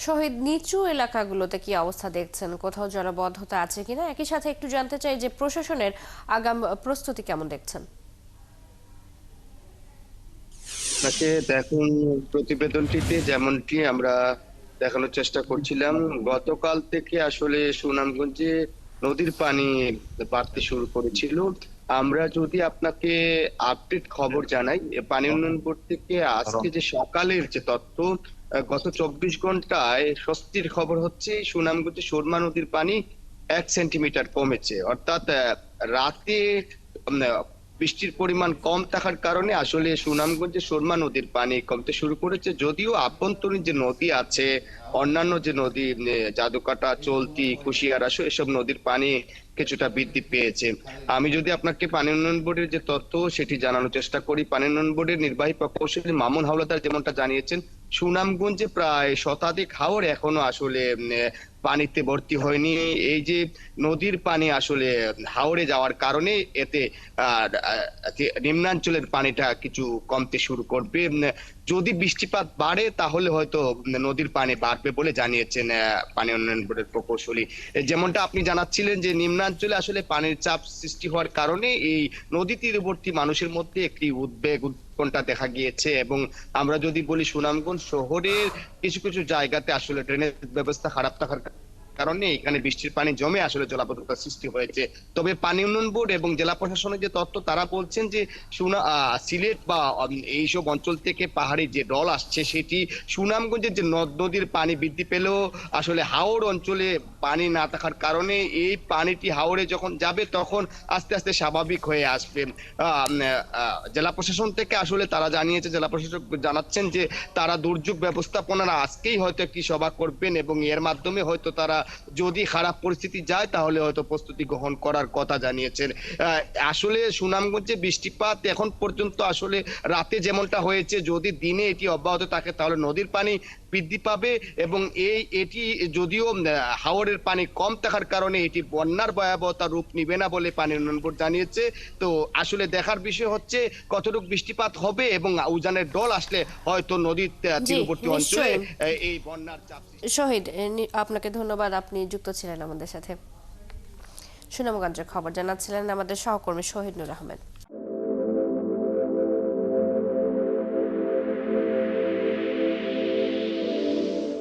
শহীদ, নিচু এলাকাগুলোতে কি অবস্থা দেখছেন? কোথাও জলাবদ্ধতা আছে কিনা? একই সাথে একটু জানতে চাই যে প্রশাসনের আগাম প্রস্তুতি কেমন দেখছেন? আপনাকে দেখুন, প্রতিবেদনটিতে যেমনটি আমরা দেখানোর চেষ্টা করছিলাম, গতকাল থেকে আসলে সুনামগঞ্জে নদীর পানি বাড়তে শুরু করেছিল। আমরা যদি আপনাকে আপডেট খবর জানাই, পানি উন্নয়ন বোর্ড থেকে আজকে যে সকালের যে তথ্য, গত ২৪ ঘন্টায় স্বস্তির খবর হচ্ছে সুনামগঞ্জে সুরমা নদীর পানি ১ সেন্টিমিটার কমেছে। অর্থাৎ রাতে উম, বৃষ্টির পরিমাণ কম থাকার কারণে আসলে সুনামগঞ্জে সুরমা নদীর পানি কমতে শুরু করেছে। যদিও আভ্যন্তরীণ যে নদী আছে, অন্যান্য যে নদী জাদুকাটা, চলতি, কুশিয়ারা, এসব নদীর পানি কিছুটা বৃদ্ধি পেয়েছে। আমি যদি আপনাকে পানি উন্নয়ন বোর্ডের যে তথ্য সেটি জানানোর চেষ্টা করি, পানি উন্নয়ন বোর্ডের নির্বাহী প্রকৌশলী মামুন হাওলাদার যেমনটা জানিয়েছেন, সুনামগঞ্জে প্রায় শতাধিক হাওর এখনো আসলে পানিতে ভর্তি হয়নি। এই যে নদীর পানি আসলে হাওরে যাওয়ার কারণে এতে নিম্নাঞ্চলের পানিটা কিছু কমতে শুরু করবে। যদি বৃষ্টিপাত বাড়ে তাহলে হয়তো নদীর পানি বাড়বে বলে জানিয়েছেন পানি উন্নয়ন বোর্ডের প্রকৌশলী। যেমনটা আপনি জানাচ্ছিলেন যে নিম্নাঞ্চলে আসলে পানির চাপ সৃষ্টি হওয়ার কারণে এই নদী তীরবর্তী মানুষের মধ্যে একটি উদ্বেগ, উৎকণ্ঠা দেখা গিয়েছে। এবং আমরা যদি বলি, সুনামগঞ্জ শহরের কিছু কিছু জায়গাতে আসলে ড্রেনেজ ব্যবস্থা খারাপ থাকার কারণে এখানে বৃষ্টির পানি জমে আসলে জলাবদ্ধতার সৃষ্টি হয়েছে। তবে পানি উন্নয়ন বোর্ড এবং জেলা প্রশাসনের যে তথ্য, তারা বলছেন যে সিলেট বা এইসব অঞ্চল থেকে পাহাড়ি যে জল আসছে সেটি সুনামগঞ্জের যে নদ নদীর পানি বৃদ্ধি পেলেও আসলে হাওর অঞ্চলে পানি না থাকার কারণে এই পানিটি হাওরে যখন যাবে তখন আস্তে আস্তে স্বাভাবিক হয়ে আসবে। জেলা প্রশাসন থেকে আসলে তারা জানিয়েছে, জেলা প্রশাসক জানাচ্ছেন যে তারা দুর্যোগ ব্যবস্থাপনার আজকেই হয়তো একটি সভা করবেন এবং এর মাধ্যমে হয়তো তারা যদি খারাপ পরিস্থিতি যায় তাহলে হয়তো প্রস্তুতি গ্রহণ করার কথা জানিয়েছেন। আসলে সুনামগঞ্জে বৃষ্টিপাত এখন পর্যন্ত আসলে রাতে যেমনটা হয়েছে, যদি দিনে এটি অব্যাহত থাকে তাহলে নদীর পানি বৃদ্ধি পাবে এবং এটি যদিও হাওরের পানি কম থাকার কারণে এটি বন্যার ভয়াবহতা রূপ নিবে না বলে পানি উন্নয়ন বোর্ড জানিয়েছে। তো আসলে দেখার বিষয় হচ্ছে কতটুকু বৃষ্টিপাত হবে এবং উজানের ঢল আসলে হয়তো নদীর জি, তীরবর্তী অঞ্চলে নিশ্চয়ই। এই বন্যার চাপ সৃষ্টি। শহীদ, আপনাকে ধন্যবাদ, আপনি যুক্ত ছিলেন আমাদের সাথে। সুনামগঞ্জের খবর জানাচ্ছিলেন আমাদের সহকর্মী শহীদ নূর আহমেদ।